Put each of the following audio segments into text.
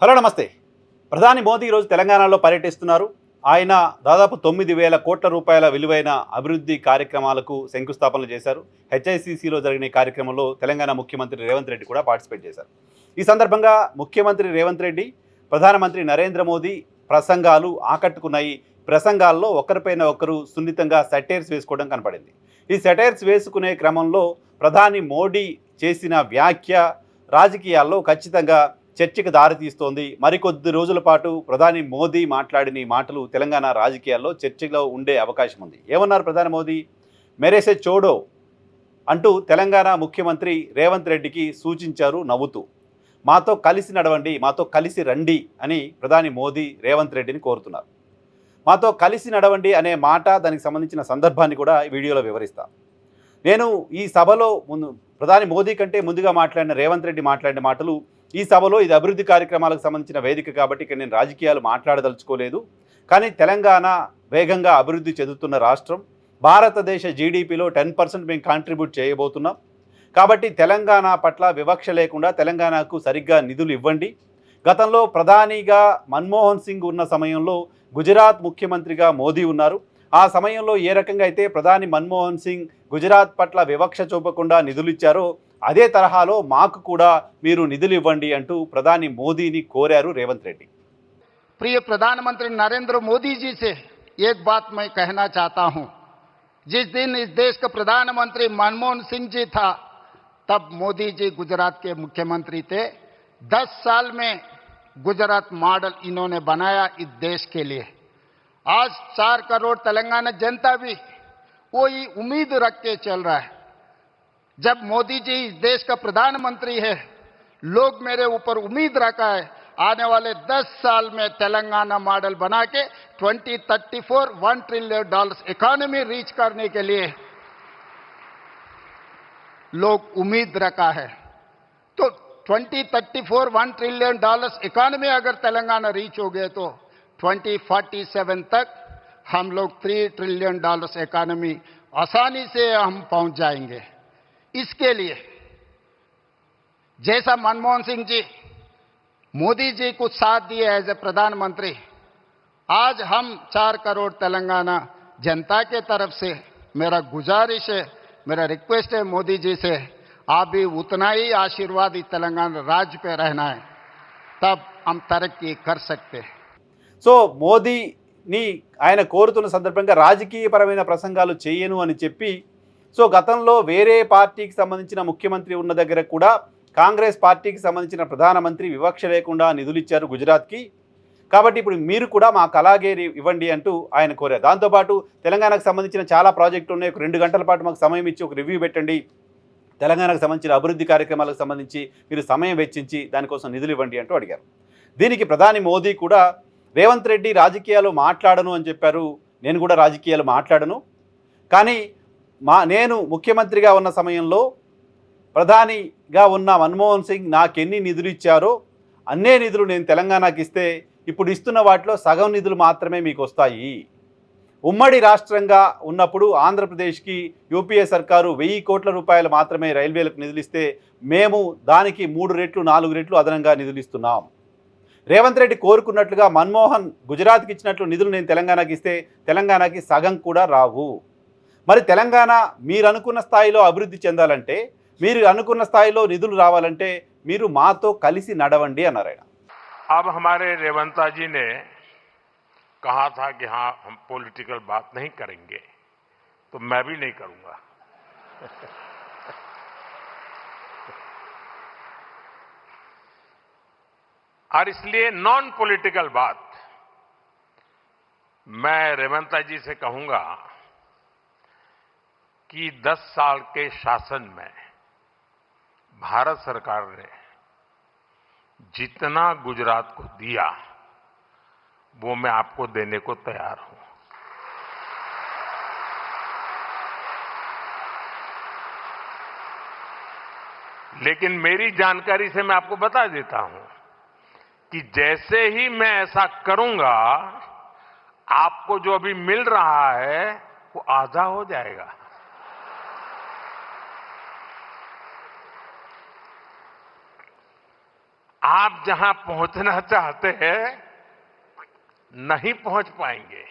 Hello నమస్తే. ప్రధాని మోదీ ఈరోజు తెలంగాణలో పర్యటిస్తున్నారు. ఆయన దాదాపు 9,000 కోట్ల రూపాయల విలువైన అభివృద్ధి కార్యక్రమాలకు శంకుస్థాపనలు చేశారు. హెచ్ఐసిసిలో జరిగిన ఈ కార్యక్రమంలో తెలంగాణ ముఖ్యమంత్రి రేవంత్ రెడ్డి కూడా పార్టిసిపేట్ చేశారు. ఈ సందర్భంగా ముఖ్యమంత్రి రేవంత్ రెడ్డి, ప్రధానమంత్రి నరేంద్ర మోదీ ప్రసంగాలు ఆకట్టుకున్నాయి. ప్రసంగాల్లో ఒకరిపైన ఒకరు సున్నితంగా సెటైర్స్ వేసుకోవడం కనపడింది. ఈ సెటైర్స్ వేసుకునే క్రమంలో ప్రధాని మోడీ చేసిన వ్యాఖ్య రాజకీయాల్లో ఖచ్చితంగా చర్చకు దారితీస్తోంది. మరికొద్ది రోజుల పాటు ప్రధాని మోదీ మాట్లాడిన ఈ మాటలు తెలంగాణ రాజకీయాల్లో చర్చలో ఉండే అవకాశం ఉంది. ఏమన్నారు ప్రధాని మోదీ? మెరేసే చోడో అంటూ తెలంగాణ ముఖ్యమంత్రి రేవంత్ రెడ్డికి సూచించారు నవ్వుతూ. మాతో కలిసి నడవండి, మాతో కలిసి రండి అని ప్రధాని మోదీ రేవంత్ రెడ్డిని కోరుతున్నారు. మాతో కలిసి నడవండి అనే మాట, దానికి సంబంధించిన సందర్భాన్ని కూడా ఈ వీడియోలో వివరిస్తాను. నేను ఈ సభలో ప్రధాని మోదీ కంటే ముందుగా మాట్లాడిన రేవంత్ రెడ్డి మాట్లాడిన మాటలు, ఈ సభలో ఇది అభివృద్ధి కార్యక్రమాలకు సంబంధించిన వేదిక కాబట్టి ఇక్కడ నేను రాజకీయాలు మాట్లాడదలుచుకోలేదు. కానీ తెలంగాణ వేగంగా అభివృద్ధి చెందుతున్న రాష్ట్రం. భారతదేశ జీడిపిలో 10% మేము కాంట్రిబ్యూట్ చేయబోతున్నాం. కాబట్టి తెలంగాణ పట్ల వివక్ష లేకుండా తెలంగాణకు సరిగ్గా నిధులు ఇవ్వండి. గతంలో ప్రధానిగా మన్మోహన్ సింగ్ ఉన్న సమయంలో గుజరాత్ ముఖ్యమంత్రిగా మోదీ ఉన్నారు. ఆ సమయంలో ఏ రకంగా అయితే ప్రధాని మన్మోహన్ సింగ్ గుజరాత్ పట్ల వివక్ష చూపకుండా నిధులు ఇచ్చారో అదే తరహాలో మాకు కూడా మీరు నిధులు ఇవ్వండి అంటూ ప్రధాని మోదీని కోరారు రేవంత్ రెడ్డి. प्रिय प्रधानमंत्री नरेंद्र मोदी जी से एक बात मैं कहना चाहता हूं। जिस दिन इस देश का प्रधानमंत्री मनमोहन सिंह जी था, तब मोदी जी गुजरात के मुख्यमंत्री थे। 10 साल में गुजरात मॉडल इन्होंने बनाया इस देश के लिए। आज 4 करोड़ तेलंगाना जनता भी वही उम्मीद रख के चल रहा है। जब मोदी जी इस देश का प्रधानमंत्री है, लोग मेरे ऊपर उम्मीद रखा है आने वाले 10 साल में तेलंगाना मॉडल बना के 2034 $1 ट्रिलियन इकोनॉमी रीच करने के लिए लोग उम्मीद रखा है। तो 2034 $1 ट्रिलियन इकोनॉमी अगर तेलंगाना रीच हो गए तो 2047 तक हम लोग $3 ट्रिलियन इकोनॉमी आसानी से हम पहुंच जाएंगे। इसके लिए जैसा मनमोहन सिंह जी मोदी जी को साथ दिए एज ए प्रधानमंत्री, आज हम 4 करोड़ तेलंगाना जनता के तरफ से मेरा गुजारिश है, मेरा रिक्वेस्ट है मोदी जी से, आप भी उतना ही आशीर्वाद इस तेलंगाना राज्य पे रहना है, तब हम तरक्की कर सकते हैं। సో మోదీని ఆయన కోరుతున్న సందర్భంగా రాజకీయపరమైన ప్రసంగాలు చేయను అని చెప్పి, సో గతంలో వేరే పార్టీకి సంబంధించిన ముఖ్యమంత్రి ఉన్న దగ్గర కూడా కాంగ్రెస్ పార్టీకి సంబంధించిన ప్రధానమంత్రి వివక్ష లేకుండా నిధులు ఇచ్చారు గుజరాత్కి. కాబట్టి ఇప్పుడు మీరు కూడా మాకు అలాగే ఇవ్వండి అంటూ ఆయన కోరారు. దాంతోపాటు తెలంగాణకు సంబంధించిన చాలా ప్రాజెక్టులు ఉన్నాయి, ఒక 2 గంటల పాటు మాకు సమయం ఇచ్చి ఒక రివ్యూ పెట్టండి, తెలంగాణకు సంబంధించిన అభివృద్ధి కార్యక్రమాలకు సంబంధించి మీరు సమయం వెచ్చించి దానికోసం నిధులు ఇవ్వండి అంటూ అడిగారు. దీనికి ప్రధాని మోదీ కూడా రేవంత్ రెడ్డి రాజకీయాలు మాట్లాడను అని చెప్పారు. నేను కూడా రాజకీయాలు మాట్లాడను, కానీ నేను ముఖ్యమంత్రిగా ఉన్న సమయంలో ప్రధానిగా ఉన్న మన్మోహన్ సింగ్ నాకెన్ని నిధులు ఇచ్చారో అన్నే నిధులు నేను తెలంగాణకి ఇస్తే ఇప్పుడు ఇస్తున్న వాటిలో సగం నిధులు మాత్రమే మీకు వస్తాయి. ఉమ్మడి రాష్ట్రంగా ఉన్నప్పుడు ఆంధ్రప్రదేశ్కి యూపీఏ సర్కారు 1000 కోట్ల రూపాయలు మాత్రమే రైల్వేలకు నిధులు ఇస్తే మేము దానికి 3 రెట్లు 4 రెట్లు అదనంగా నిధులు ఇస్తున్నాం. రేవంత్ రెడ్డి కోరుకున్నట్లుగా మన్మోహన్ గుజరాత్కి ఇచ్చినట్లు నిధులు నేను తెలంగాణకి ఇస్తే తెలంగాణకి సగం కూడా రావు. మరి తెలంగాణ మీరు అనుకున్న స్థాయిలో అభివృద్ధి చెందాలంటే, మీరు అనుకున్న స్థాయిలో నిధులు రావాలంటే మీరు మాతో కలిసి నడవండి అన్నారు ఆయన. अब हमारे रेवंता जी ने कहा था कि हाँ हम पॉलिटिकल बात नहीं करेंगे, तो मैं भी नहीं करूंगा। और इसलिए नॉन पॉलिटिकल बात मैं रेवंता जी से कहूंगा कि 10 साल के शासन में भारत सरकार ने जितना गुजरात को दिया वो मैं आपको देने को तैयार हूं। लेकिन मेरी जानकारी से मैं आपको बता देता हूं कि जैसे ही मैं ऐसा करूंगा, आपको जो अभी मिल रहा है वो आधा हो जाएगा। आप जहां पहुंचना चाहते हैं नहीं पहुंच पाएंगे,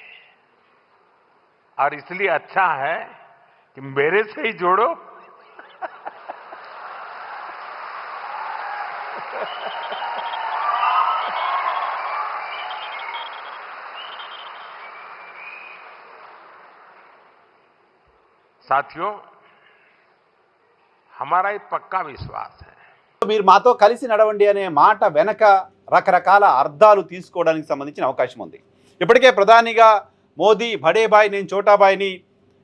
और इसलिए अच्छा है कि मेरे से ही जोड़ो। साथियों, हमारा ये पक्का विश्वास है మీరు మాతో కలిసి నడవండి అనే మాట వెనక రకరకాల అర్థాలు తీసుకోవడానికి సంబంధించిన అవకాశం ఉంది. ఇప్పటికే ప్రధానిగా మోదీ బడేబాయ్ నేను చోటాబాయ్ని,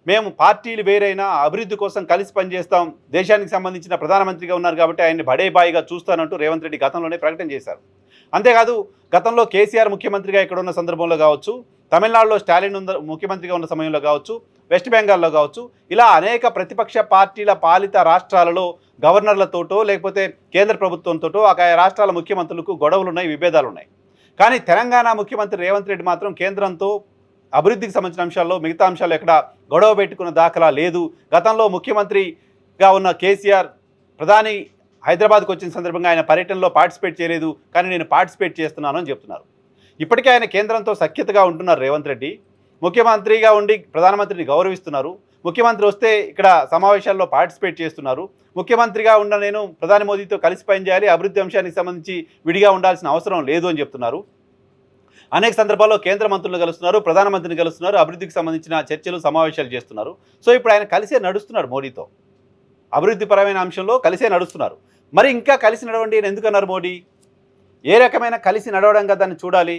మేము పార్టీలు వేరైనా అభివృద్ధి కోసం కలిసి పనిచేస్తాం, దేశానికి సంబంధించిన ప్రధానమంత్రిగా ఉన్నారు కాబట్టి ఆయన్ని బడేబాయిగా చూస్తానంటూ రేవంత్ రెడ్డి గతంలోనే ప్రకటన చేశారు. అంతేకాదు గతంలో కేసీఆర్ ముఖ్యమంత్రిగా ఇక్కడ ఉన్న సందర్భంలో కావచ్చు, తమిళనాడులో స్టాలిన్ ముఖ్యమంత్రిగా ఉన్న సమయంలో కావచ్చు, వెస్ట్ బెంగాల్లో కావచ్చు, ఇలా అనేక ప్రతిపక్ష పార్టీల పాలిత రాష్ట్రాలలో గవర్నర్లతోటో లేకపోతే కేంద్ర ప్రభుత్వంతోటో ఆయా రాష్ట్రాల ముఖ్యమంత్రులకు గొడవలు ఉన్నాయి, విభేదాలు ఉన్నాయి. కానీ తెలంగాణ ముఖ్యమంత్రి రేవంత్ రెడ్డి మాత్రం కేంద్రంతో అభివృద్ధికి సంబంధించిన అంశాల్లో మిగతా అంశాలు ఎక్కడ గొడవ పెట్టుకున్న దాఖలా లేదు. గతంలో ముఖ్యమంత్రిగా ఉన్న కేసీఆర్ ప్రధాని హైదరాబాద్కు వచ్చిన సందర్భంగా ఆయన పర్యటనలో పార్టిసిపేట్ చేయలేదు, కానీ నేను పార్టిసిపేట్ చేస్తున్నాను అని చెప్తున్నారు. ఇప్పటికే ఆయన కేంద్రంతో సఖ్యతగా ఉంటున్నారు రేవంత్ రెడ్డి. ముఖ్యమంత్రిగా ఉండి ప్రధానమంత్రిని గౌరవిస్తున్నారు. ముఖ్యమంత్రి వస్తే ఇక్కడ సమావేశాల్లో పార్టిసిపేట్ చేస్తున్నారు. ముఖ్యమంత్రిగా ఉన్న నేను ప్రధాని మోదీతో కలిసి పనిచేయాలి, అభివృద్ధి అంశానికి సంబంధించి విడిగా ఉండాల్సిన అవసరం లేదు అని చెప్తున్నారు. అనేక సందర్భాల్లో కేంద్ర మంత్రులను కలుస్తున్నారు, ప్రధానమంత్రిని కలుస్తున్నారు, అభివృద్ధికి సంబంధించిన చర్చలు సమావేశాలు చేస్తున్నారు. సో ఇప్పుడు ఆయన కలిసే నడుస్తున్నాడు మోడీతో, అభివృద్ధిపరమైన అంశంలో కలిసే నడుస్తున్నారు. మరి ఇంకా కలిసి నడవండి అని ఎందుకన్నారు మోడీ? ఏ రకమైన కలిసి నడవడంగా దాన్ని చూడాలి,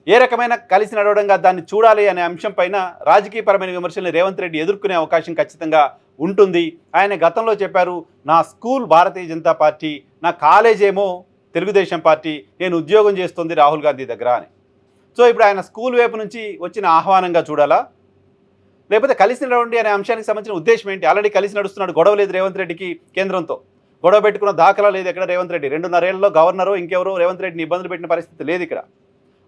ఏ రకమైన కలిసి నడవడంగా దాన్ని చూడాలి అనే అంశం పైన రాజకీయపరమైన విమర్శల్ని రేవంత్ రెడ్డి ఎదుర్కొనే అవకాశం ఖచ్చితంగా ఉంటుంది. ఆయన గతంలో చెప్పారు, నా స్కూల్ భారతీయ జనతా పార్టీ, నా కాలేజ్ ఏమో తెలుగుదేశం పార్టీ, నేను ఉద్యోగం చేస్తుంది రాహుల్ గాంధీ దగ్గర అని. సో ఇప్పుడు ఆయన స్కూల్ వైపు నుంచి వచ్చిన ఆహ్వానంగా చూడాలా, లేకపోతే కలిసి నడవండి అనే అంశానికి సంబంధించిన ఉద్దేశం ఏంటి? ఆల్రెడీ కలిసి నడుస్తున్నాడు, గొడవ లేదు రేవంత్ రెడ్డికి కేంద్రంతో, గొడవ పెట్టుకున్న దాఖలా లేదు ఎక్కడ రేవంత్ రెడ్డి. 2.5 ఏళ్లలో గవర్నరు ఇంకెవరో రేవంత్ రెడ్డిని ఇబ్బందులు పెట్టిన పరిస్థితి లేదు ఇక్కడ.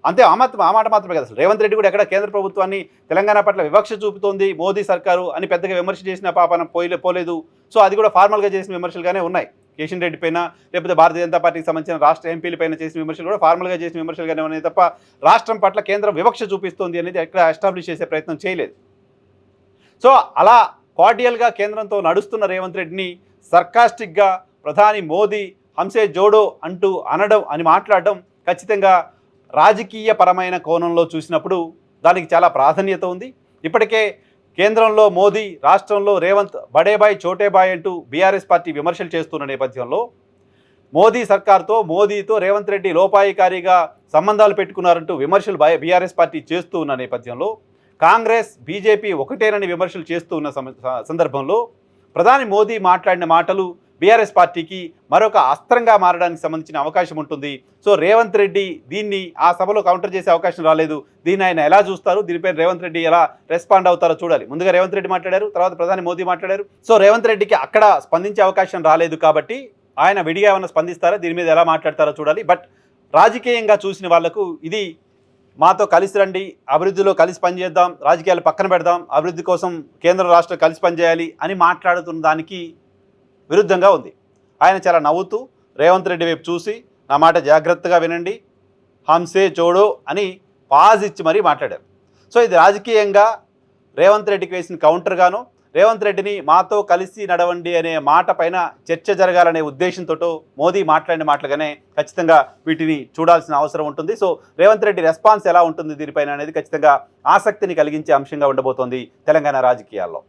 అంతే, ఆ మాట మాత్రమే కదా. అసలు రేవంత్ రెడ్డి కూడా ఎక్కడ కేంద్ర ప్రభుత్వాన్ని తెలంగాణ పట్ల వివక్ష చూపుతోంది మోదీ సర్కారు అని పెద్దగా విమర్శ చేసిన పాపన పోలేదు. సో అది కూడా ఫార్మల్గా చేసిన విమర్శలుగానే ఉన్నాయి. కిషన్ రెడ్డి పైన లేకపోతే భారతీయ జనతా పార్టీకి సంబంధించిన రాష్ట్ర ఎంపీల పైన చేసిన విమర్శలు కూడా ఫార్మల్గా చేసిన విమర్శలుగానే ఉన్నాయి తప్ప రాష్ట్రం పట్ల కేంద్రం వివక్ష చూపిస్తోంది అనేది ఎక్కడ ఎస్టాబ్లిష్ చేసే ప్రయత్నం చేయలేదు. సో అలా కార్డియల్గా కేంద్రంతో నడుస్తున్న రేవంత్ రెడ్డిని సర్కాస్టిక్గా ప్రధాని మోదీ హంసే జోడో అంటూ మాట్లాడడం ఖచ్చితంగా రాజకీయ పరమైన కోణంలో చూసినప్పుడు దానికి చాలా ప్రాధాన్యత ఉంది. ఇప్పటికే కేంద్రంలో మోదీ, రాష్ట్రంలో రేవంత్ బడేబాయ్ చోటేబాయ్ అంటూ బీఆర్ఎస్ పార్టీ విమర్శలు చేస్తున్న నేపథ్యంలో మోదీ సర్కార్తో మోదీతో రేవంత్ రెడ్డి లోపాయికారిగా సంబంధాలు పెట్టుకున్నారంటూ విమర్శలు బీఆర్ఎస్ పార్టీ చేస్తూ ఉన్న నేపథ్యంలో కాంగ్రెస్, బీజేపీ ఒకటేనని విమర్శలు చేస్తూ ఉన్న సందర్భంలో ప్రధాని మోదీ మాట్లాడిన మాటలు బీఆర్ఎస్ పార్టీకి మరొక అస్త్రంగా మారడానికి సంబంధించిన అవకాశం ఉంటుంది. సో రేవంత్ రెడ్డి దీన్ని ఆ సభలో కౌంటర్ చేసే అవకాశం రాలేదు. దీన్ని ఆయన ఎలా చూస్తారు, దీనిపై రేవంత్ రెడ్డి ఎలా రెస్పాండ్ అవుతారో చూడాలి. ముందుగా రేవంత్ రెడ్డి మాట్లాడారు, తర్వాత ప్రధాని మోదీ మాట్లాడారు. సో రేవంత్ రెడ్డికి అక్కడ స్పందించే అవకాశం రాలేదు కాబట్టి ఆయన విడిగా ఏమైనా స్పందిస్తారా, దీని మీద ఎలా మాట్లాడతారో చూడాలి. బట్ రాజకీయంగా చూసిన వాళ్లకు ఇది మాతో కలిసి రండి, అభివృద్ధిలో కలిసి పనిచేద్దాం, రాజకీయాలు పక్కన పెడదాం, అభివృద్ధి కోసం కేంద్ర రాష్ట్రం కలిసి పనిచేయాలి అని మాట్లాడుతున్న దానికి విరుద్ధంగా ఉంది. ఆయన చాలా నవ్వుతూ రేవంత్ రెడ్డి వైపు చూసి నా మాట జాగ్రత్తగా వినండి, హంసే చోడో అని పాజ్ ఇచ్చి మరీ మాట్లాడారు. సో ఇది రాజకీయంగా రేవంత్ రెడ్డికి వేసిన కౌంటర్గాను, రేవంత్ రెడ్డిని మాతో కలిసి నడవండి అనే మాట పైన చర్చ జరగాలనే ఉద్దేశంతో మోదీ మాట్లాడిన మాటలుగానే ఖచ్చితంగా వీటిని చూడాల్సిన అవసరం ఉంటుంది. సో రేవంత్ రెడ్డి రెస్పాన్స్ ఎలా ఉంటుంది దీనిపైన అనేది ఖచ్చితంగా ఆసక్తిని కలిగించే అంశంగా ఉండబోతోంది తెలంగాణ రాజకీయాల్లో.